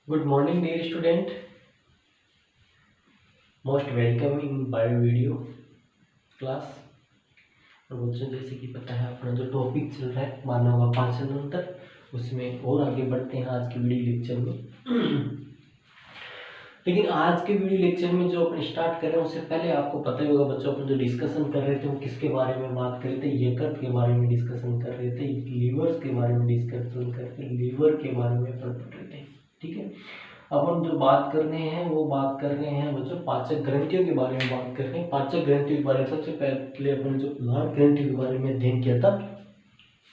Good morning, dear student. Most welcome in bio video class. और बच्चों जैसे कि पता है अपना जो टॉपिक चल रहा है मानव व पाचन तंत्र, उसमें और आगे बढ़ते हैं आज के वीडियो लेक्चर में। लेकिन आज के वीडियो लेक्चर में जो अपन स्टार्ट कर रहे हैं उससे पहले आपको पता ही होगा बच्चों, अपन जो डिस्कशन कर रहे थे वो किसके बारे में बात कर रहे थे, यकृत के बारे में डिस्कशन कर रहे थे, लीवर्स के बारे में डिस्कशन कर रहे थे, लीवर के बारे में अपन पढ़ रहे थे। ठीक है, अब हम जो बात कर रहे हैं वो बात कर रहे हैं बच्चों पाचक ग्रंथियों के बारे में बात कर रहे हैं। पाचक ग्रंथियों के बारे में सबसे पहले अपन जो लाल ग्रंथियों के बारे में अध्ययन किया था,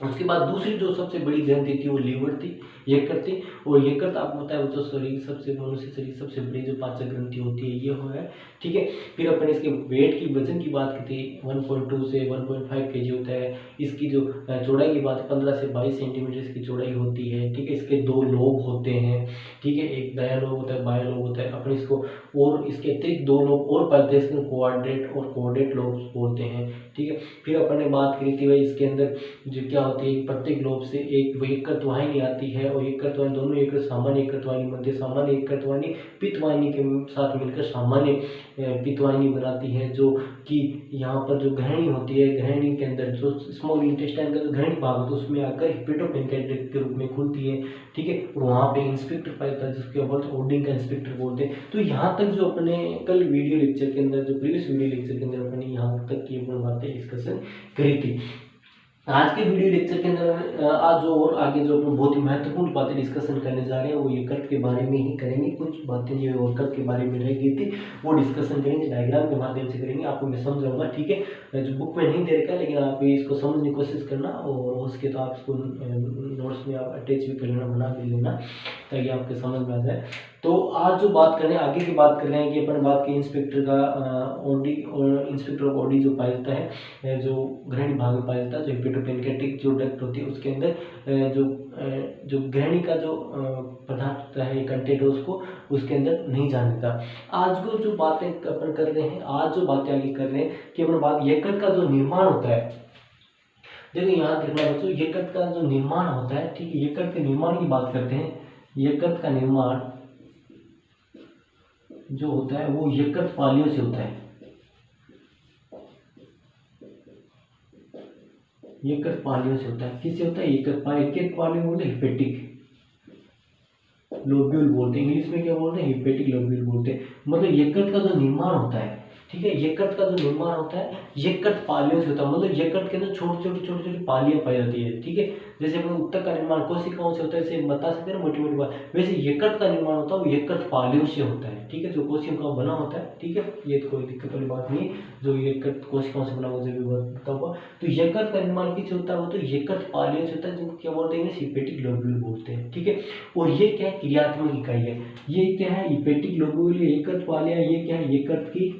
उसके बाद दूसरी जो सबसे बड़ी ग्रंथि थी वो लीवर थी, यकृत थी। और यकृत आपको पता है बच्चों शरीर सबसे मनुष्य शरीर सबसे बड़ी जो पाचक ग्रंथि होती है ये हो है। ठीक है, फिर अपन इसके वेट की वजन की बात की थी, 1.2 से 1.5 kg होता है। इसकी जो चौड़ाई की बात 15 से 22 सेंटीमीटर इसकी चौड़ाई होती है। ठीक है, इसके दो लोब होते हैं। ठीक है, एक दायां लोब होता है, बायां लोब होता है। अपन इसको और इसके अतिरिक्त दो लोब और पाते हैं, इसको क्वाड्रेट और कोडेट लोब बोलते हैं। ठीक है, फिर अपन ने बात करी थी भाई इसके अंदर जो क्या होती है, प्रत्येक लोब से एक यकृत वाहिनी आती है और यकृत वाहिनी दोनों यकृत सामान्य यकृत वाहिनी मध्य सामान्य यकृत वाहिनी पित्त वाहिनी के साथ मिलकर सामान्य पित्त वाहिनी बनाती है, जो कि यहाँ पर जो ग्रहणी होती है, ग्रहणी के अंदर जो स्मॉल इंटेस्टाइन का जो ग्रहणी भाग होता है उसमें आकर हिपेटोपेनक्रेटिक के रूप में खुलती है। ठीक है, और वहाँ पे इंस्पेक्टर पाइप था जिसके बोलते हैं ओडिंग का इंस्पेक्टर बोलते हैं। तो यहाँ तक जो अपने कल वीडियो लेक्चर के अंदर जो प्रीवियस वीडियो लेक्चर के अंदर अपने यहाँ तक की अपनी बातें डिस्कशन करी थी। आज के वीडियो लेक्चर के अंदर आज जो और आगे जो अपन बहुत ही महत्वपूर्ण बातें डिस्कशन करने जा रहे हैं वो यकृत के बारे में ही करेंगे। कुछ बातें जो यकृत के बारे में रह गई थी वो डिस्कशन करेंगे, डायग्राम के माध्यम से करेंगे, आपको मैं समझाऊंगा। ठीक है, जो बुक में नहीं दे रखा लेकिन आप इसको समझने की कोशिश करना और हो सके तो आप इसको नोट्स में आप अटैच भी कर लेना, बना भी लेना ताकि आपके समझ में आ जाए। तो आज जो बात कर रहे हैं आगे की बात कर रहे हैं कि अपन बात की इंस्पेक्टर का ओडी और इंस्पेक्टर ऑफ ओडी जो पाया जाता है, जो ग्रहणी भाग में पाया जाता है, जो हिपेटोपेनक्रेटिक जो डक्ट होती है उसके अंदर जो ग्रहणी का जो पदार्थ होता है कंटेंट है उसको उसके अंदर नहीं जाने देता। आज को जो बातें अपन कर रहे हैं, आज जो बातें आगे कर रहे हैं कि अपन बात यकृत का जो निर्माण होता है। देखो यहाँ देखना बच्चों, यकृत का जो निर्माण होता है, ठीक है, यकृत के निर्माण की बात करते हैं। यकृत का निर्माण जो होता है वो यकृत पालियों से होता है। यकृत पालियों से होता है। किससे होता है? यकृत पालियों बोलते हैं हिपेटिक लोब्यूल बोलते हैं, इंग्लिश में क्या बोलते हैं? हिपेटिक लोब्यूल बोलते हैं। मतलब यकृत का जो निर्माण होता है, ठीक है, यकृत का जो निर्माण होता है यकृत पालियों से होता है। मतलब यकृत के अंदर छोटी छोटी पालियां पाई जाती है। ठीक है, जैसे अपने उत्तक का निर्माण कोशिकाओं से होता है, इसे बता सकते हैं मोटी मोटी बात, वैसे यकृत का निर्माण होता है वो यकृत पालियों से होता है। ठीक है, जो कोशिकाओं का बना होता है। ठीक है, ये तो कोई दिक्कत वाली बात नहीं, जो यकृत कोशिकाओं से बना हुआ जब भी बता हुआ। तो यकृत का निर्माण किससे होता है? वो तो यकृत पालियों से होता है, जिनको क्या बोलते हैं? हिपेटिक लोब्यूल बोलते हैं। ठीक है, और ये क्या है? क्रियात्मक इकाई है। ये क्या है? हिपेटिक लोब्यूल, यकृत पालियां, ये क्या है? यकृत की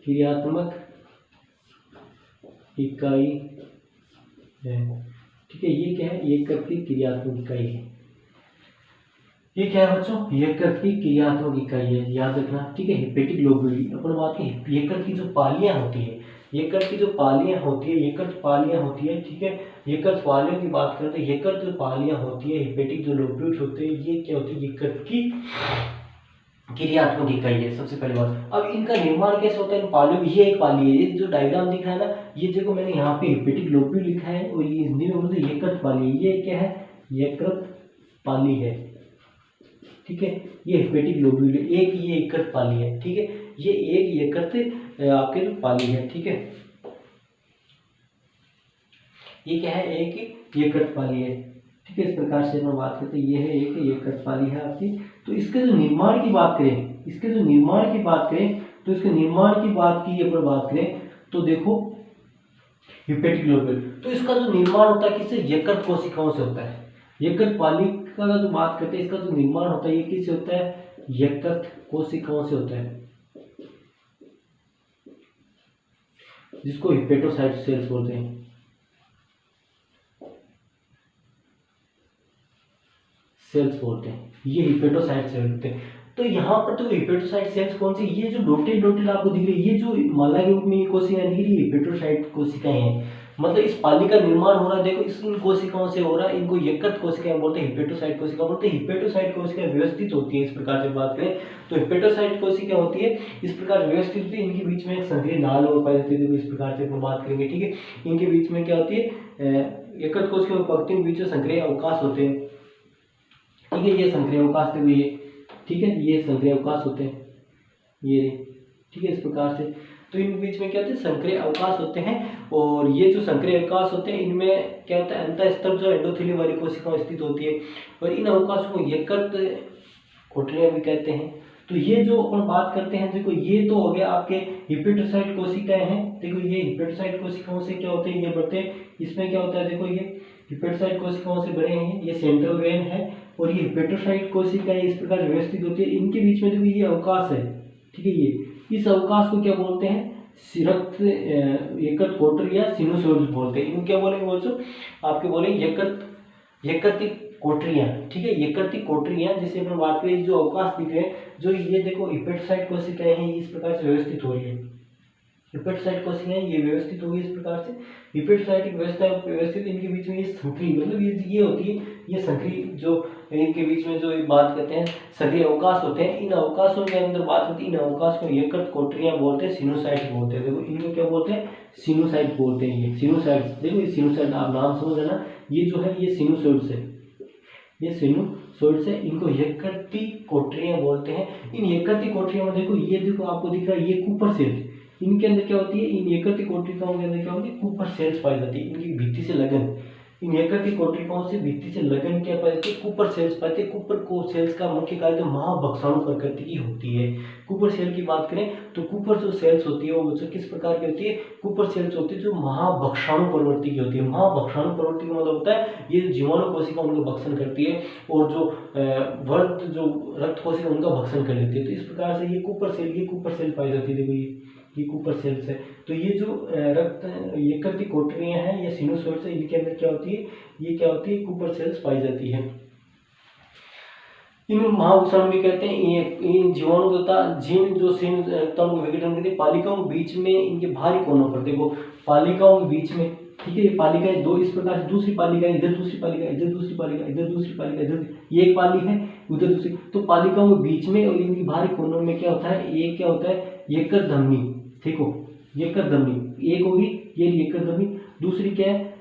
क्रियात्मक इकाई है। ठीक है, ये क्या है? यकृत की क्रियात्मक इकाई है। ये क्या है बच्चों? यकृत की क्रियात्मक इकाई है, याद रखना। ठीक है, हिपेटिक लोब्यूल अपन बात की यकृत की जो पालियां होती है, यकृत की जो पालियां होती है, यकृत पालियां होती है। ठीक है, यकृत पालियों की बात करते हैं। यकृत जो पालियां होती है, हिपेटिक जो लोब्यूल होते हैं, ये क्या होती है? यकृत की क्रियात्मक इकाई है, सबसे पहली बात। अब इनका निर्माण कैसे होता है इन पालियों? ये एक पाली है, ये जो डायग्राम दिख रहा है ना, ये देखो मैंने यहाँ पे हिपेटिक लोब्यूल लिखा है और ये हिंदी में बोलते हैं यकृत पाली। ये क्या है? यकृत पाली है। ठीक है, ये हिपेटिक लोब्यूल है, एक ये यकृत पाली है। ठीक है, ये एक यकृत आपके जो पाली है। ठीक है, ये क्या है? एक यकृत पाली है। ठीक है, इस प्रकार से हम बात करते हैं, ये है एक यकृत पाली है आपकी। तो इसके जो निर्माण की बात करें, इसके जो निर्माण की बात करें, तो इसके निर्माण की बात की अगर बात करें तो देखो हिपेटिक लोब्यूल, तो इसका जो निर्माण होता है किससे? यकृत कोशिकाओं से होता है। यकृत पाली का जो बात करते हैं, इसका जो निर्माण होता है ये किससे होता है? यकृत कोशिकाओं से होता है, जिसको हिपेटोसाइट सेल्स बोलते हैं। सेल्स बोलते हैं, ये हिपेटोसाइट सेल्स होते हैं। तो यहाँ पर तो हिपेटोसाइट सेल्स कौन सी? ये जो डॉटेड डॉटेड आपको दिख रही है, ये जो माला के रूप में ये कोशिकाएं दिख रही है, हिपेटोसाइट कोशिकाएं हैं। मतलब इस पाली का निर्माण हो रहा है, देखो इस इन कोशिकाओं से हो रहा है। इनको यकृत कोशिकाएं बोलते हैं, हिपेटोसाइट कोशिका बोलते हैं। हिपेटोसाइट कोशिकाएं व्यवस्थित होती है इस प्रकार से बात करें तो हिपेटोसाइट कोशिका होती है इस प्रकार व्यवस्थित होती है। इनके बीच में एक संघीय नाल और पाई जाती है, देखो इस प्रकार से हम बात करेंगे, ठीक है। इनके बीच में क्या होती है, यकृत कोशिका और पंक्तियों के बीच में संक्रिय अवकाश होते हैं, ठीक है। ये संक्रिय अवकाश देखो ये, ठीक है, ये संक्रिय अवकाश होते हैं, ये, ठीक है, इस प्रकार से। तो इन बीच में क्या होते हैं, संक्रिय अवकाश होते हैं। और ये जो संक्रिय अवकाश होते हैं इनमें क्या होता है, अंतःस्तंभ जो एंडोथेलियम वाली कोशिकाएं स्थित होती है और इन अवकाशों को यकृत कोठरियां भी कहते हैं। तो ये जो अपन बात करते हैं, देखो ये तो हो गया आपके हिपेटोसाइट कोशिकाएं हैं। देखो ये हिपेटोसाइट कोशिकाओं से क्या होते हैं, ये बढ़ते हैं। इसमें क्या होता है, देखो ये हिपेटोसाइट कोशिकाओं से बने हैं, ये सेंट्रल वेन है और ये हिपेटोसाइट कोशिकाएं इस प्रकार व्यवस्थित होती है। इनके बीच में देखो ये अवकाश है, ठीक है। ये इस अवकाश को क्या बोलते हैं, रक्त यकृत कोठरी या सिनुसोइड्स बोलते हैं। इनको क्या बोलेंगे बोलो, आपके बोलेंगे यकृतिक कोठरियां, ठीक है। यकृतिक कोठरियां जैसे अपन बात करें, जो अवकाश दिख रहे हैं, जो ये देखो हिपेटोसाइट कोशिकाएं हैं, इस प्रकार से व्यवस्थित हो रही है। हिपेटोसाइट कोशिकाएं ये व्यवस्थित होगी इस प्रकार से, हिपेटोसाइटिक व्यवस्थित। इनके बीच में ये संक्रिय, मतलब ये होती है, ये संक्रिय जो इनके बीच में जो बात करते हैं सक्रिय अवकाश होते हैं। इन अवकाशों के अंदर बात होती है, इन अवकाश को यकृत कोठरियां बोलते हैं, सिनुसाइट बोलते हैं। देखो इनको क्या बोलते हैं, सिनुसाइट बोलते हैं। ये सिनुसाइट, देखो ये सिनुसाइट, आप नाम समझ लेना, ये जो है ये सिनुसोइड्स है, ये सिनुसोइड्स है। इनको यकृतिक कोठरियां बोलते हैं। इन यकृतिक कोठरियों में देखो ये, देखो आपको दिख रहा है ये कूपर सेल, इनके अंदर क्या होती है, इन यकृतिक कोशिकाओं के अंदर क्या होती है, कूपर सेल्स पाई जाती है। इनकी भित्ति से लगन, इन यकृतिक कोशिकाओं से भित्ति से लगन क्या पाई जाती है, कूपर सेल्स पाते हैं। कूपर को सेल्स का मुख्य कार्य महाभक्षाणु प्रकृति की होती है। कूपर सेल की बात करें तो कूपर जो सेल्स होती है वो बच्चों किस प्रकार की होती है, कूपर सेल्स होती है जो महाभक्षाणु प्रवृत्ति की होती है। महाभक्षाणु प्रवृत्ति का मतलब होता है ये जीवाणु कोशिका उनका भक्षण करती है और जो वर्त जो रक्त कोशिका उनका भक्षण कर लेती है। तो इस प्रकार से ये कूपर सेल पाई जाती है। देखो ये कूपर सेल्स है। तो ये जो रक्त यकृतिक कोठरियां हैं या सिनुसोइड्स है, इनके अंदर क्या होती है, ये क्या होती है, कूपर सेल्स पाई जाती है। इन महाभक्षाणु भी कहते हैं। इन जीवाणु तथा जीन जो सीन रक्ताणु को विघटन करते हैं पालिकाओं के बीच में, इनके बाहरी कोनों पर, देखो पालिकाओं के बीच में, ठीक है। ये पालिकाएं दो इस प्रकार से, दूसरी पालिका इधर, दूसरी पालिका इधर, दूसरी पालिका इधर, दूसरी पालिका इधर, ये एक पाली है, उधर दूसरी। तो पालिकाओं के बीच में और इनकी बाहरी कोनों में क्या होता है, ये क्या होता है, यकृत धमनी, ठीक हो, यकृत धमनी एक होगी, ये यकृत धमनी। दूसरी क्या है,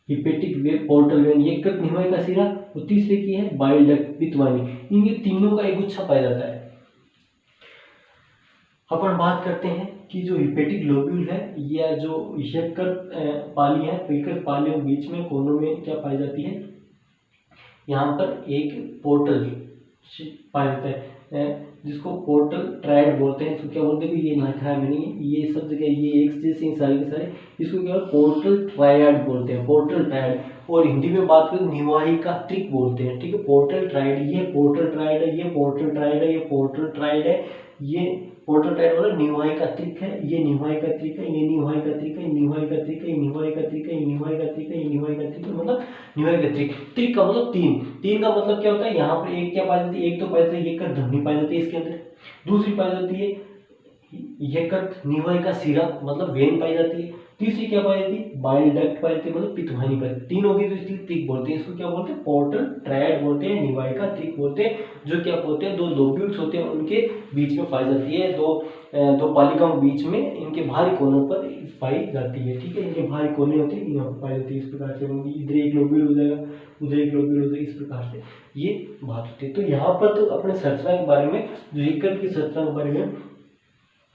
हिपेटिक वेन, पोर्टल वेन, यकृत निवाय का सिरा। और तीसरे की है बाइल डक्ट, पित्तवाहिनी। इनके तीनों का एक गुच्छा पाया जाता है। अपन बात करते हैं कि जो हिपेटिक लोब्यूल है या जो यकृत पाली है, यकृत पालियों के बीच में कोनों में क्या पाई जाती है, यहाँ पर एक पोर्टल पाया जाता है जिसको पोर्टल ट्रायड बोलते हैं। तो क्या बोलते हैं, ये लिखा है मैंने, ये सब जगह ये एक जैसे सारे के सारे, इसको क्या पोर्टल ट्रायड बोलते हैं, पोर्टल ट्रायड। और हिंदी में बात करें निवाहिका त्रिक बोलते हैं, ठीक है। पोर्टल ट्रायड, ये पोर्टल ट्रायड है, ये पोर्टल ट्रायड है, ये पोर्टल ट्रायड है, ये पोर्टल ट्रायड मतलब निवाहिका त्रिक है, ये निवाहिका त्रिक है, ये निवाहिका त्रिक है, निवाहिका त्रिक है, ये निवाहिका त्रिक है, ये निवाहिका त्रिक है, ये निवाहिका त्रिक है, मतलब निवाहिका त्रिक। त्रिक का मतलब तीन, तीन का मतलब क्या होता है, यहाँ पर एक क्या पाई जाती है, एक तो पाई जाती है यकृत धमनी पाई जाती है इसके अंदर, दूसरी पाई जाती है यकृत निवाहिका सिरा मतलब वेन पाई जाती है, तीसरी क्या पाई जाती है, बाइल डक्ट पाई जाती है मतलब पित्तवाहिनी पाई जाती है। तीन होगी तो इसलिए त्रिक बोलते हैं। इसको क्या बोलते हैं, पोर्टल ट्रायड बोलते हैं, निवाहिका त्रिक बोलते हैं। जो क्या बोलते हैं, दो लोब्यूल्स होते हैं उनके बीच में पाई जाती है, दो पालिकाओं के बीच में, इनके बाहरी कोनों पर पाई जाती है, ठीक है। इनके बाहरी कोने होते हैं, यहाँ पर पाई जाती है इस प्रकार से। इधर एक लोब्यूल हो जाएगा, उधर एक लोब्यूल हो जाएगा, इस प्रकार से ये बात होती है। तो यहाँ पर तो अपने संरचना के बारे में, जो यकृत की संरचना के बारे में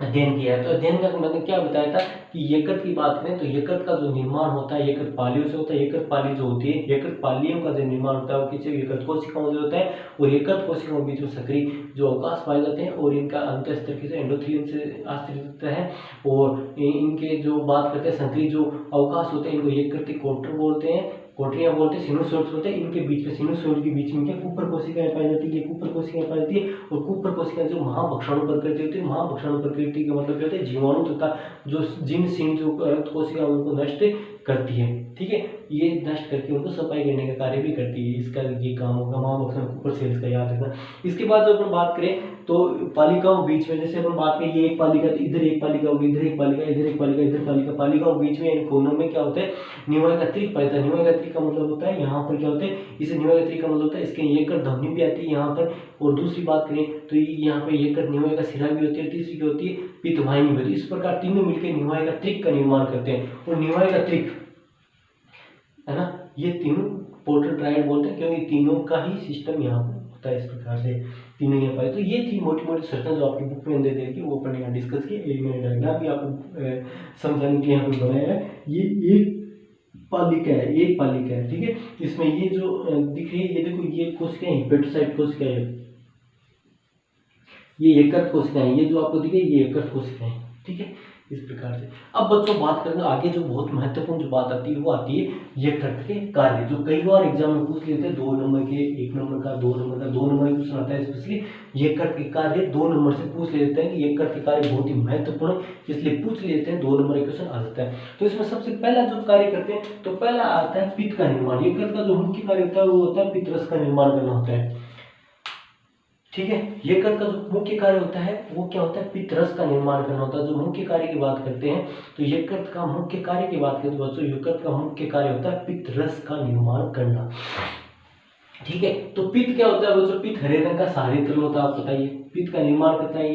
अध्ययन किया है। तो अध्ययन का मैंने क्या बताया था कि यकृत की बात करें तो यकृत का जो निर्माण होता है यकृत पालियों से होता है। यकृत पाली जो होती है, यकृत पालियों का जो निर्माण होता है वो किसी यकृत कोशिकाओं से होता है और यकृत कोशिकाओं के बीच में सक्रिय जो अवकाश पाए जाते हैं और इनका अंतःस्तर किसी एंडोथेलियम से आश्रित है। और इनके जो बात करते हैं सक्रिय जो अवकाश होते हैं इनको यकृतिक कोटर बोलते हैं, कोठरियां बोलते हैं, सिनुसोइड्स होते हैं। इनके बीच में, सिनुसोइड के बीच में क्या कूपर कोशिकाएं पाई जाती है, कूपर कोशिकाएं पाई जाती है। और कूपर कोशिकाएं जो महाभक्षाणु प्रकृति होती है, महाभक्षाणु प्रकृति का मतलब क्या होता है, जीवाणु तथा जो जिन सीन जो रक्त कोशिका उनको नष्ट करती है। ठीक है, ये नष्ट करके उनको सफाई करने का कार्य भी करती है। इसका ये काम होगा ऊपर सेल्स का, याद रखना। इसके बाद जो अपन बात करें तो पालिकाओं बीच में, जैसे अपन बात करें ये एक पालिका, इधर एक पालिका होगी, इधर एक पालिका, इधर एक पालिका, इधर पालिका, पालिकाओं बीच में इन कोनों में क्या होता है, निवाय का त्रिक पड़ता है। निवाय का त्रिक का मतलब होता है यहाँ पर क्या होता है, इसे निवाय का त्रिक का मतलब होता है इसके एकड़ ध्वनि भी आती है यहाँ पर। और दूसरी बात करें तो यहाँ पे एकड़ निवाय का सिरा भी होती है, तीसरी क्या होती है, पित्त वाहिनी होती है। इस प्रकार तीनों मिलकर निवाय का त्रिक का निर्माण करते हैं। और निवाय का त्रिक है ना, ये तीनों पोर्टल ट्रायड बोलते हैं क्योंकि तीनों का ही सिस्टम यहाँ पर होता है। इस प्रकार से तीनों यहाँ पाए। तो ये थी मोटी मोटी संरचना जो आपकी बुक में दे देगी, वो अपन यहाँ डिस्कस की। एक मैंने डायग्राम भी आपको समझाने के लिए यहाँ पे बनाया है। ये एक पालिका है, एक पालिका है, ठीक है। इसमें ये जो दिख रही है, ये देखो, ये कोशिकाएं हिपेटोसाइट कोशिकाएं है, ये यकृत कोशिकाएं, ये जो आपको दिख रही है ये यकृत कोशिकाएं, ठीक है। इस प्रकार से अब बच्चों बात करेंगे आगे, जो बहुत महत्वपूर्ण जो बात आती है वो आती है यकृत के कार्य, जो कई बार एग्जाम में पूछ लेते हैं 2 नंबर के, 1 नंबर का, 2 नंबर का, 2 नंबर क्वेश्चन आता है। स्पेशली यकृत के कार्य 2 नंबर से पूछ लेते हैं कि यकृत के कार्य बहुत ही महत्वपूर्ण, इसलिए पूछ लेते हैं, 2 नंबर का क्वेश्चन आ जाता है। तो इसमें सबसे पहला जो कार्य करते हैं तो पहला आता है पित्त का निर्माण। यकृत का जो मुख्य कार्य होता है वो होता है पित्त रस का निर्माण करना होता है, ठीक है। यकृत का जो मुख्य कार्य होता है वो क्या होता है, पित्त रस का निर्माण करना होता है। जो मुख्य कार्य की बात करते हैं तो यकृत का मुख्य कार्य की बात करें तो बच्चों यकृत का मुख्य कार्य होता है पित्त रस का निर्माण करना, ठीक है। तो पित्त क्या होता है बच्चों, पित्त हरे रंग का सारी तरल होता है। आप बताइए पित्त का निर्माण करता है,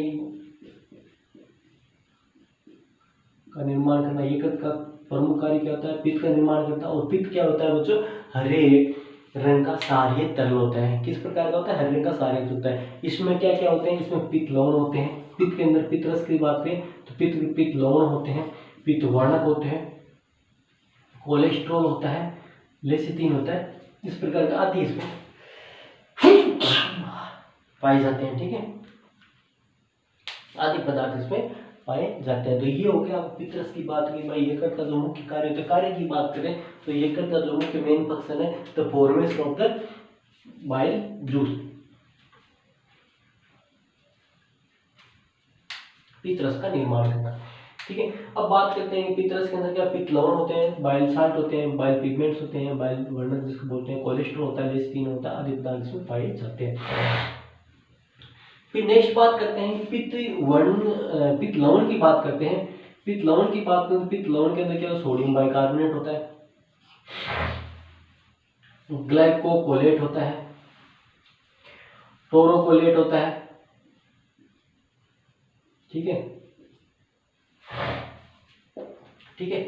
का निर्माण करना, यकृत का प्रमुख कार्य क्या होता है, पित्त का निर्माण करता है। और पित्त क्या होता है बच्चों, हरे रंग का सारे तरल होता है। किस प्रकार का होता है, हरे रंग का सारे होता है। इसमें क्या क्या होते हैं, इसमें पित्त लवण होते हैं। पित्त के अंदर पित्त रस की बात करें तो पित्त लवण होते हैं, पित्त वर्णक होते हैं, कोलेस्ट्रॉल होता है, लेसिथिन होता है। इस प्रकार का आदि इसमें पाए जाते हैं, ठीक है। आदि पदार्थ इसमें पाए जाते हैं। तो ये हो गया पित्त रस की बात की। भाई यकृत का जो मुख्य कार्य होता है, कार्य की बात करें तो यकृत का जो मुख्य मेन फंक्शन है the formation of the bile juice, पित्त रस का निर्माण करना, ठीक है। अब बात करते हैं पित्त रस के अंदर क्या, पित्त लवण होते हैं, बाइल साल्ट होते हैं, बाइल पिगमेंट्स होते हैं, बाइल वर्णक जिसको बोलते हैं, कोलेस्ट्रॉल होता है, लेसिथिन होता है, आदि पदार्थ इसमें पाए जाते हैं। फिर नेक्स्ट बात करते हैं पित्त लवण की बात करते हैं। पित्त लवण की बात करें तो पित्त लवण के अंदर क्या सोडियम बाइकार्बोनेट होता है, ग्लाइकोकोलेट होता है, टोरोकोलेट होता है, ठीक है, ठीक है।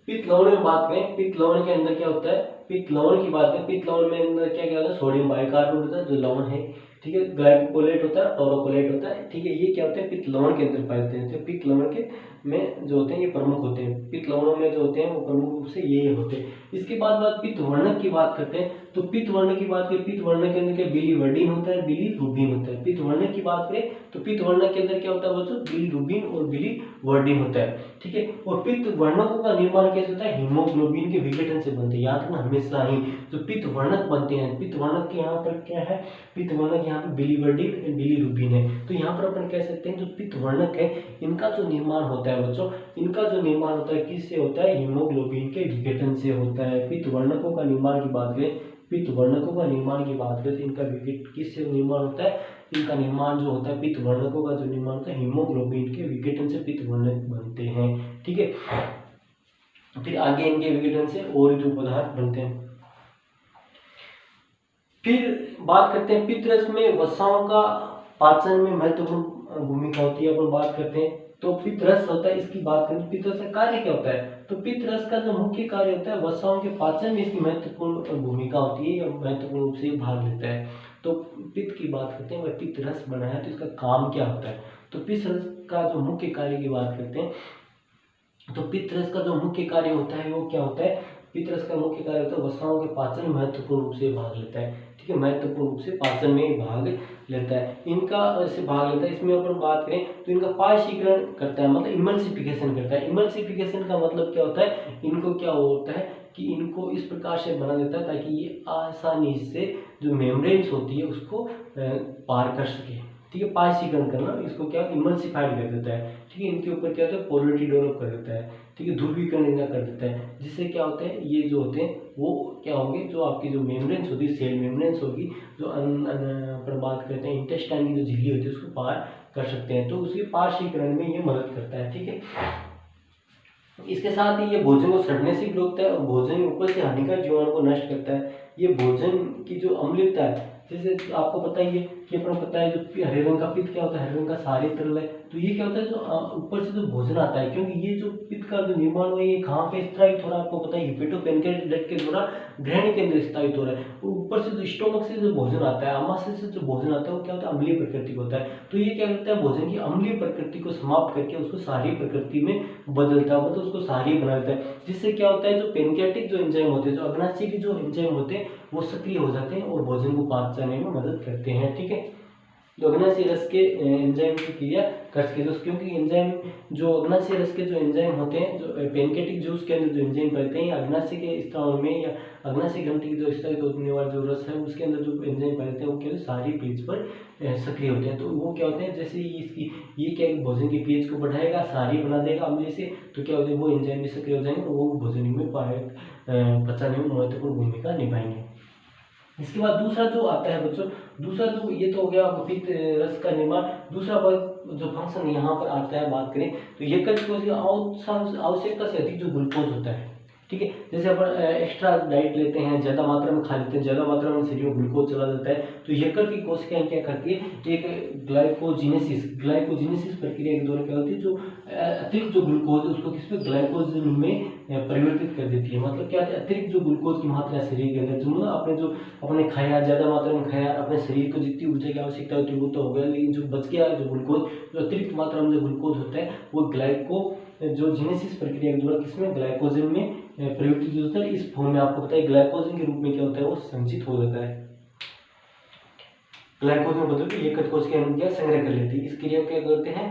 पित्त लवण में बात करें, पित्त लवण के अंदर क्या होता है, पित्त लवण की बात करें, पित्त लवण में अंदर क्या क्या होता है, सोडियम बाइकार्बोनेट होता है जो लवण है, ठीक है, ग्लाइकोलेट होता है, टोरोकोलेट होता है, ठीक है। ये क्या होते हैं, पित्त लवण के अंदर पाए जाते हैं। तो पित्त लवण के में जो होते हैं ये प्रमुख होते हैं, पित्त लवणों में जो होते हैं वो प्रमुख रूप से ये होते हैं। इसके बाद पित्त वर्णक की बात करते हैं तो पित्त वर्णक की बात करें, पित्त वर्णक के अंदर क्या बिलीवर्डिन होता है, बिलीरुबिन होता है। पित्त वर्णक की बात करें तो पित्त वर्णक के अंदर क्या होता है बच्चों, बिलीरुबिन और बिलीवर्डिन होता है, ठीक है। और पित्त वर्णकों का निर्माण कैसे होता है, हीमोग्लोबिन के विघटन से बनते हैं। याद रखना हमेशा ही जो पित्त वर्णक बनते हैं, पित्त वर्णक के यहाँ पर क्या है, पित्त वर्णक यहाँ पे बिलीवर्डिन एंड बिलीरुबिन है। तो यहाँ पर अपन कह सकते हैं जो पित्त वर्णक है इनका जो निर्माण होता है बच्चों, इनका जो निर्माण होता है किससे होता है, हीमोग्लोबिन के विघटन से होता है। पित्त वर्णकों का निर्माण की बात करें, पित्त वर्णकों का निर्माण की बात करें तो इनका किससे निर्माण होता है, इनका निर्माण जो होता है पित्त वर्णकों का जो निर्माण होता है हीमोग्लोबिन के विघटन से पित्त वर्णक बनते हैं, ठीक है। फिर आगे इनके विघटन से और जो पदार्थ बनते हैं। फिर बात करते हैं पित्त रस में वसाओं का पाचन में महत्वपूर्ण भूमिका होती है। अपन बात करते हैं तो पित्त रस होता है, इसकी बात करें पित्त रस का कार्य क्या होता है, तो पित्त रस का जो मुख्य कार्य होता है वसाओं के पाचन में इसकी महत्वपूर्ण भूमिका होती है या महत्वपूर्ण रूप से भाग लेता है। तो पित्त की बात करते हैं, वह पित्त रस बनाया तो इसका काम क्या होता है, तो पित्त रस का जो मुख्य कार्य की बात करते हैं तो पित्त रस का जो मुख्य कार्य होता है वो क्या होता है, पित्त रस का मुख्य कार्य होता है वसाओं के पाचन में महत्वपूर्ण रूप से भाग लेता है, ठीक है, महत्वपूर्ण रूप से पाचन में भाग लेता है, इनका से भाग लेता है। इसमें अपन बात करें तो इनका पाचीकरण करता है, मतलब इमल्सिफिकेशन करता है। इमल्सिफिकेशन का मतलब क्या होता है, इनको क्या होता है कि इनको इस प्रकार से बना देता है ताकि ये आसानी से जो मेम्ब्रेन्स होती है उसको पार कर सके, ठीक है, पारशीकरण करना, इसको क्या इमल्सिफाइड कर देता है। ठीक है, इनके ऊपर क्या होता है पोलरिटी डेवलप कर देता है। ठीक है, ध्रुवीकरण इनका कर देता है, जिससे क्या होते हैं ये जो होते हैं वो क्या होंगे, जो आपकी जो मेम्ब्रेन्स होती है, सेल मेम्ब्रेन्स होगी, जो अपन बात करते हैं इंटेस्टाइन की जो झिल्ली होती है उसको पार कर सकते हैं, तो उसके पारशीकरण में ये मदद करता है। ठीक है, इसके साथ ही ये भोजन को सड़ने से भी रोकता है और भोजन ऊपर से हानिकारक जीवाणु को नष्ट करता है। ये भोजन की जो अम्लता है, जैसे आपको पता ही है कि अपन पता है जो हरे रंग का पित्त क्या होता है, हरे रंग का क्षारीय तरल है, तो ये क्या होता है जो ऊपर से जो भोजन आता है, क्योंकि ये जो पित्त का जो निर्माण है ये कहाँ पे स्थापित हो रहा है आपको पता है, हिपेटोपैनक्रियाटिक डक्ट के द्वारा ग्रहणी के अंदर स्थापित हो रहा है। ऊपर से जो स्टोमक से जो भोजन आता है, आमाशय से जो भोजन आता है वो क्या होता है अम्लीय प्रकृति का होता है, तो ये क्या करता है भोजन की अम्लीय प्रकृति को समाप्त करके उसको क्षारीय प्रकृति में बदलता है, मतलब उसको क्षारीय बनाता है, जिससे क्या होता है जो पैनक्रियाटिक जो एंजाइम होते हैं, जो अग्नाशय के जो एंजाइम होते हैं वो सक्रिय हो जाते हैं और भोजन को पाचने में मदद करते हैं। ठीक है, जो अग्नाशय रस के एंजाइम की क्रिया कर सके, तो क्योंकि एंजाइम जो अग्नाशय रस के जो एंजाइम होते हैं, जो पैनक्रियाटिक जूस के अंदर जो एंजाइम पाते हैं, अग्नाशय के स्त्राव में या अग्नाशय ग्रंथि की जो स्त्रावित होने वाला जो रस है उसके अंदर जो एंजाइम पाए जाते हैं वो क्या सारी पेज पर सक्रिय होते हैं, तो वो क्या होते हैं जैसे इसकी ये क्या भोजन के पेज को बढ़ाएगा, सारी बना देगा अम्लीय से, तो क्या होता है वो एंजाइम भी सक्रिय हो जाएंगे और वो भोजन में पचाने में महत्वपूर्ण भूमिका निभाएंगे। इसके बाद दूसरा जो आता है बच्चों, दूसरा जो ये तो हो गया पित्त रस का निर्माण, दूसरा जो फंक्शन यहाँ पर आता है बात करें तो यकृत कोशिका आवश्यकता से अधिक जो ग्लूकोज होता है, ठीक है, जैसे अपन एक्स्ट्रा डाइट लेते हैं, ज़्यादा मात्रा में खा लेते हैं, ज़्यादा मात्रा में शरीर में ग्लूकोज चला जाता है, तो यकृत की कोशिकाएं क्या करती है एक ग्लाइकोजिनेसिस प्रक्रिया के द्वारा क्या होती है जो अतिरिक्त जो ग्लूकोज है उसको किसमें ग्लाइकोजन में परिवर्तित कर देती है। मतलब क्या है अतिरिक्त जो ग्लूकोज की मात्रा शरीर के अंदर जो मतलब अपने खाया ज़्यादा मात्रा में खाया, अपने शरीर को जितनी ऊर्जा की आवश्यकता होती है वो तो हो गया, लेकिन जो बच गया जो ग्लूकोज जो अतिरिक्त मात्रा में जो ग्लूकोज होता है वो ग्लाइकोजेनेसिस प्रक्रिया के द्वारा किसमें ग्लाइकोजन में परिवर्तित होता है। इस फॉर्म में आपको पता है ग्लाइकोजन के रूप में क्या होता है वो संचित हो जाता है। ग्लाइकोजन बदल के यकृत कोशिका क्या संग्रह कर लेती है, इस क्रिया को क्या करते हैं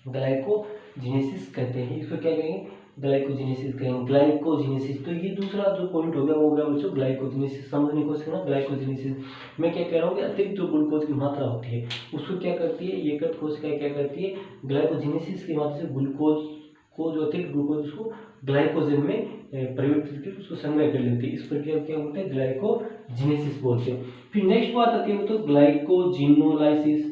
ग्लाइकोजेनेसिस कहते हैं। इसको क्या कहेंगे ग्लाइकोजेनेसिस कहेंगे, ग्लाइकोजेनेसिस। तो ये दूसरा जो पॉइंट हो गया वो हो गया बच्चों ग्लाइकोजेनेसिस। समझने की कोशिश करना ग्लाइकोजेनेसिस मैं क्या कह रहा हूँ कि अतिरिक्त जो ग्लूकोज की मात्रा होती है उसको क्या करती है यकृत कोशिका क्या करती है ग्लाइकोजेनेसिस की माध्यम से ग्लूकोज को जो अतिरिक्त ग्लूकोज उसको ग्लाइकोजन में परिवर्तित करके उसको संग्रह कर लेती है। इस प्रक्रिया को क्या बोलते हैं ग्लाइकोजेनेसिस बोलते हैं। फिर नेक्स्ट बात आती है तो ग्लाइकोजिनोलाइसिस।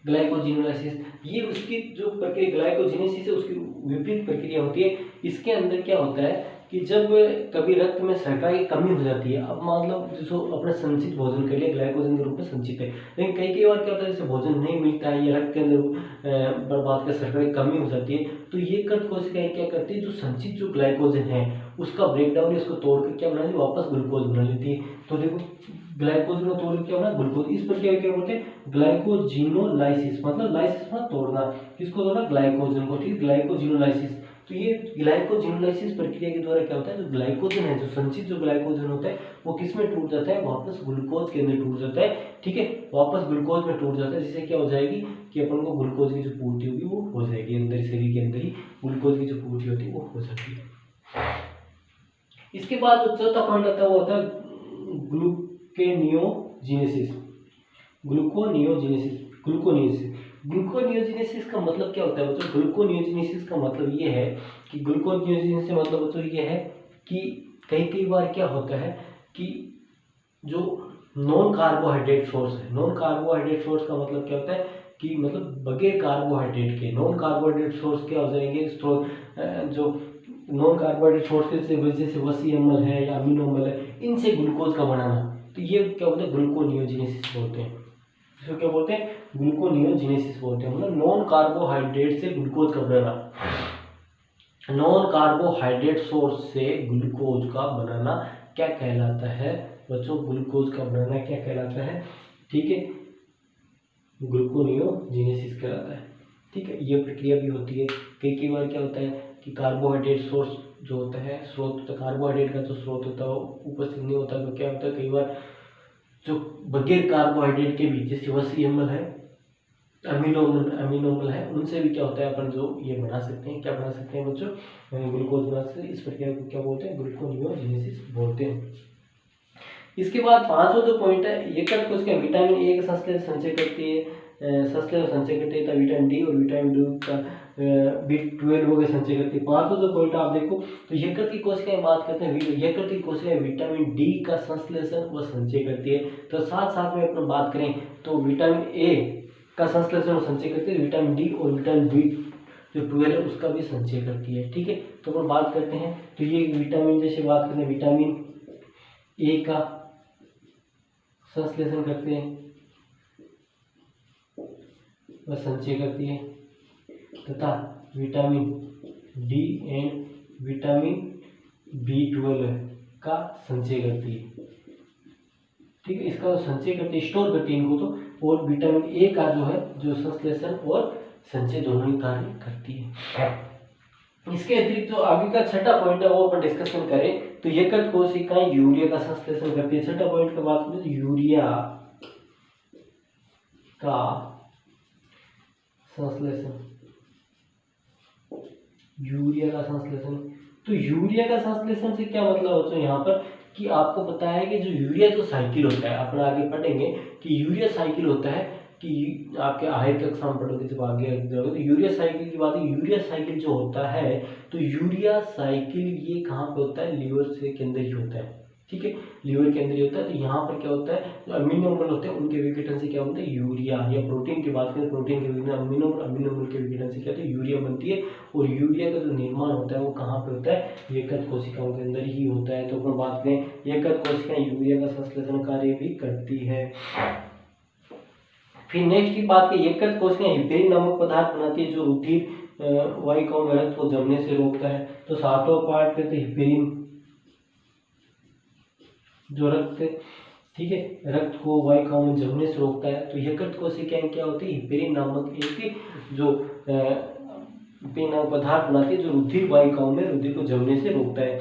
ग्लाइकोजिनोलाइसिस ये उसकी जो प्रक्रिया ग्लाइकोजेनेसिस है उसकी विपरीत प्रक्रिया होती है। इसके अंदर क्या होता है कि जब कभी रक्त में शर्करा की कमी हो जाती है, अब मतलब जो अपने संचित भोजन के लिए ग्लाइकोजन के रूप में संचित है, लेकिन कई बार क्या होता है जैसे भोजन नहीं मिलता है या रक्त के अंदर बर्बाद का शर्करा की कमी हो जाती है, तो ये यकृत कोशिकाएं क्या करती है जो संचित जो ग्लाइकोजन है उसका ब्रेक डाउन उसको तोड़कर क्या बना लेती है वापस ग्लूकोज बना लेती है। तो देखो ग्लाइकोजन को तोड़ क्या होना ग्लूकोज, इस प्रक्रिया क्या बोलते हैं ग्लाइकोजिनोलाइसिस। मतलब लाइसिस मतलब तोड़ना, किसको तोड़ना ग्लाइकोजन को, ठीक ग्लाइकोजिनोलाइसिस। तो ये ग्लाइकोजिनोलाइसिस प्रक्रिया के द्वारा क्या होता है जो ग्लाइकोजन है जो संचित जो ग्लाइकोजन होता है वो किस में टूट जाता है वापस ग्लूकोज के अंदर टूट जाता है, ठीक है, वापस ग्लूकोज में टूट जाता है, जिससे क्या हो जाएगी कि अपन को ग्लूकोज की जो पूर्ति होगी वो हो जाएगी, अंदर शरीर के अंदर ही ग्लूकोज की जो पूर्ति होती है वो हो सकती है। इसके बाद जो चौथा पॉइंट आता है वो होता है ग्लूकोनियोजेनेसिस। ग्लूकोनियोजेनेसिस का मतलब क्या होता है बच्चों, ग्लूकोनियोजेनेसिस का मतलब ये है कि ग्लूकोनियोजेनेसिस से मतलब बच्चों ये है कि कई बार क्या होता है कि जो नॉन कार्बोहाइड्रेट सोर्स है, नॉन कार्बोहाइड्रेट सोर्स का मतलब क्या होता है कि मतलब बगैर कार्बोहाइड्रेट के नॉन कार्बोहाइड्रेट सोर्स क्या हो जाएंगे जो नॉन कार्बोहाइड्रेट सोर्स से वजह से वसी अम्ल है या अमीनो अम्ल है इनसे ग्लूकोज का बनाना, तो ये क्या बोलते हैं ग्लूकोनियोजेनेसिस बोलते हैं। इसको क्या बोलते हैं ग्लूकोनियोजेनेसिस बोलते हैं, मतलब नॉन कार्बोहाइड्रेट से ग्लूकोज का बनाना, नॉन कार्बोहाइड्रेट सोर्स से ग्लूकोज का बनाना क्या कहलाता है बच्चों, ग्लूकोज का बनाना क्या कहलाता है, ठीक है, ग्लूकोनियोजेनेसिस कहलाता है। ठीक है, ये प्रक्रिया भी होती है। कई बार क्या होता है कि कार्बोहाइड्रेट सोर्स जो होता है स्रोत तो कार्बोहाइड्रेट का जो स्रोत होता है वो उपस्थित नहीं होता, तो क्या होता है कई बार जो बगैर कार्बोहाइड्रेट के भी जैसे वसी अम्ल है अमीनो अम्ल है उनसे भी क्या होता है अपन जो ये बना सकते हैं, क्या बना सकते हैं बच्चों ग्लूकोज बना सकते हैं। इस प्रक्रिया को क्या बोलते हैं ग्लूकोनियोजेनेसिस बोलते हैं। इसके बाद पांचवा जो पॉइंट है, यकृत कोशिका विटामिन ए का संश्लेषण संचय करती है, तथा विटामिन डी और विटामिन डी का B12 का संचय करती है। पांचवा जो पॉइंट आप देखो तो यकृत की कोशिकाएं बात करते हैं, यकृत की कोशिकाएं विटामिन डी का संश्लेषण व संचय करती है। तो साथ साथ में अपन बात करें तो विटामिन ए का संश्लेषण और संचय करती है, विटामिन डी और विटामिन B12 है उसका भी संचय करती है। ठीक है, तो अपन बात करते हैं तो ये विटामिन, जैसे बात करते हैं विटामिन ए का संश्लेषण करते हैं वह संचय करती है, तथा vitamin D and vitamin B12 का संचय करती है। ठीक है, इसका संचय करती है, स्टोर करती है इनको तो, और विटामिन ए का जो है जो संश्लेषण और संचय दोनों ही कार्य करती है। इसके अतिरिक्त जो आगे का छठा पॉइंट है वो अपन डिस्कशन करें तो यकृत कोशिकाएं यूरिया का संश्लेषण करती है। छठा पॉइंट की बात करें तो यूरिया का संश्लेषण, यूरिया का संश्लेषण। तो यूरिया का संश्लेषण से क्या मतलब होता है यहाँ पर कि आपको पता है कि जो यूरिया जो साइकिल होता है, अपन आगे पढ़ेंगे कि यूरिया साइकिल होता है कि आपके आहार कक्षा में पढ़ोगे जब आगे जाओगे तो यूरिया साइकिल की बात है। यूरिया साइकिल जो होता है तो यूरिया साइकिल ये कहाँ पे होता है, लीवर से के अंदर ही होता है। ठीक है, लीवर के अंदर ही होता है। तो यहाँ पर क्या होता है, जो अमीनो अम्ल होते हैं उनके विघटन से क्या होता है यूरिया, या प्रोटीन की बात करें प्रोटीन के विघटन अमीनो अम्ल के विघटन से क्या होता है यूरिया बनती है। और यूरिया का जो निर्माण होता है वो कहाँ पे होता है, यकृत कोशिकाओं के अंदर ही होता है। तो अपन बात करें यकृत कोशिकाएं यूरिया का संश्लेषण कार्य भी करती है। फिर नेक्स्ट की बात की यकृत कोशिकाएं हिपेरिन नामक पदार्थ बनाती है जो रुधिर वाहिकाओं में रक्त को जमने से रोकता है। तो सातवां पार्ट कहते हैं हिपेरिन, जो रक्त, ठीक है, रक्त को वाहिकाओं में जमने से रोकता है। तो यकृत कोशिकाएं क्या होती है, हिपेरिन नामक एक जो पदार्थ बनाती है जो रुधिर वाहिकाओं में रुधिर को जमने से रोकता है।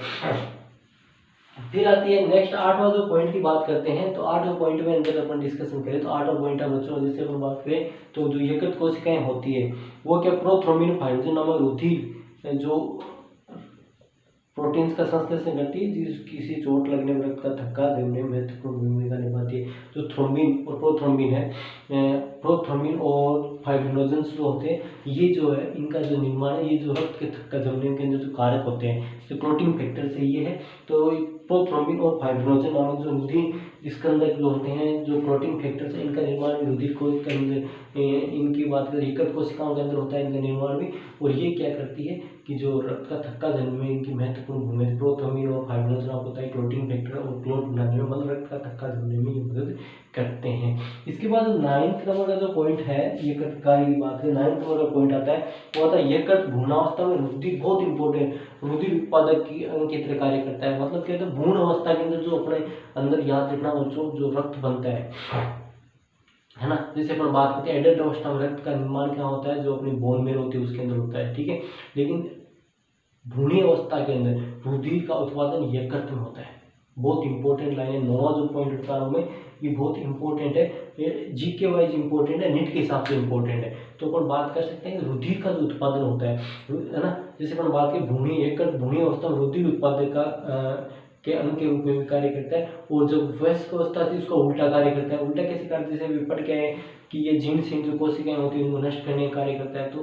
फिर आती है नेक्स्ट आठवां जो पॉइंट की बात करते हैं तो आठवां पॉइंट में अंदर अपन डिस्कशन करें तो आठवां पॉइंट है बच्चों, जैसे अपन बात करें तो जो यकृत कोशिकाएं होती है वो क्या प्रोथ्रोम्बिन फाइब्रिन नामक रुधिर जो प्रोटीन्स का संश्लेषण करती है, जिस किसी चोट लगने में रक्त का धक्का देने में महत्वपूर्ण भूमिका निभाती है। जो थ्रोम्बिन और प्रोथ्रोम्बिन है, प्रोथ्रोम्बिन और फाइब्रिनोजेंस जो होते हैं ये जो है इनका जो निर्माण है, ये जो रक्त के धक्का जमने के अंदर जो कारक होते हैं जो प्रोटीन फैक्टर से ये है। तो प्रोथ्रोम्बिन और फाइब्रिनोजन नामक जो रुधिर इसके अंदर जो होते हैं जो प्रोटीन फैक्टर से इनका निर्माण रुधिर को इनकी बात करें यकृत कोशिकाओं के अंदर होता है इनका निर्माण भी। और ये क्या करती है कि जो रक्त का थक्का जमने में इनकी महत्वपूर्ण भूमिका, प्रोथ्रोम्बिन और फाइब्रिनोजन आपको पता है प्रोटीन फैक्टर और क्लोट बनाने में मतलब रक्त का थक्का जमने में ये मदद करते हैं। इसके बाद नाइन्थ नंबर का जो पॉइंट है यकृत कार्य की बात करें, नाइन्थ नंबर का पॉइंट आता है वो आता है यकृत भ्रूणावस्था में रुधिर, बहुत इंपॉर्टेंट, रुधिर उत्पादक की तरह कार्य करता है। मतलब क्या होता है भ्रूण अवस्था के अंदर जो अपने अंदर याद रखना बच्चों जो रक्त बनता है ना, जैसे अपन बात करते हैं एडल्ट अवस्था में रक्त का निर्माण क्या होता है जो अपनी बोन में होती है उसके अंदर होता है। ठीक है, लेकिन भ्रूणीय अवस्था के अंदर रुधिर का उत्पादन यकृत में होता है। बहुत इंपॉर्टेंट लाइन है, नौवां जो पॉइंट बता रहा हूँ मैं ये बहुत इंपॉर्टेंट है, ये जीके वाइज इंपॉर्टेंट है, नीट के हिसाब से इंपॉर्टेंट है। तो अपन बात कर सकते हैं रुधिर का जो उत्पादन होता है ना, जैसे अपन बात करें भ्रूणीय यकृत भ्रूणीय अवस्था में रुधिर उत्पादक का के अंग के रूप में भी कार्य करता है। और जो वयस्क अवस्था थी उसका उल्टा कार्य करता है। उल्टा कैसे कार्य, जैसे अभी पढ़ के आए कि ये जीर्ण सिंह जो कोशिकाएं होती है उनको नष्ट करने का कार्य करता है, तो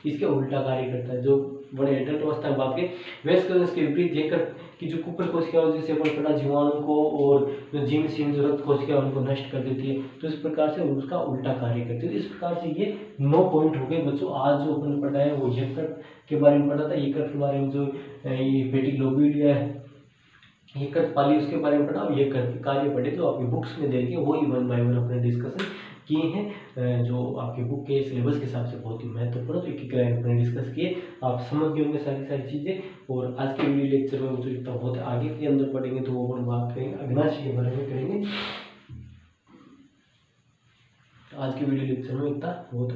इसके उल्टा कार्य करता है। जो बड़े एडल्ट अवस्था में बात करें वयस्क के विपरीत यकृत की जो कुपर कोशिकाएं जैसे अपन पढ़ा जीवाणु को और जो जीर्ण सिंह जो रक्त कोशिकाएं उनको नष्ट कर देती है, तो इस प्रकार से उसका उल्टा कार्य करती है। इस प्रकार से ये 9 पॉइंट हो गए बच्चों। आज जो अपन पढ़ा है वो यकृत के बारे में पढ़ा था, यकृत के बारे में जो ये हेपेटिक लोब्यूलिया है यकृत पाली उसके बारे में पढ़ा, और यकृत के कार्य पढ़े तो आपकी बुक्स में देखे वही 1 बाय 1 अपने डिस्कशन किए हैं जो आपके बुक के सिलेबस के हिसाब से बहुत ही महत्वपूर्ण, तो एक लाइन अपने डिस्कस किए, आप समझ गए होंगे सारी चीज़ें। और आज के वीडियो लेक्चर में मुझे लगता है बहुत आगे के अंदर पढ़ेंगे तो वो अपन बात करेंगे अग्नाशी के बारे में करेंगे। आज के वीडियो लेक्चर में इतना बहुत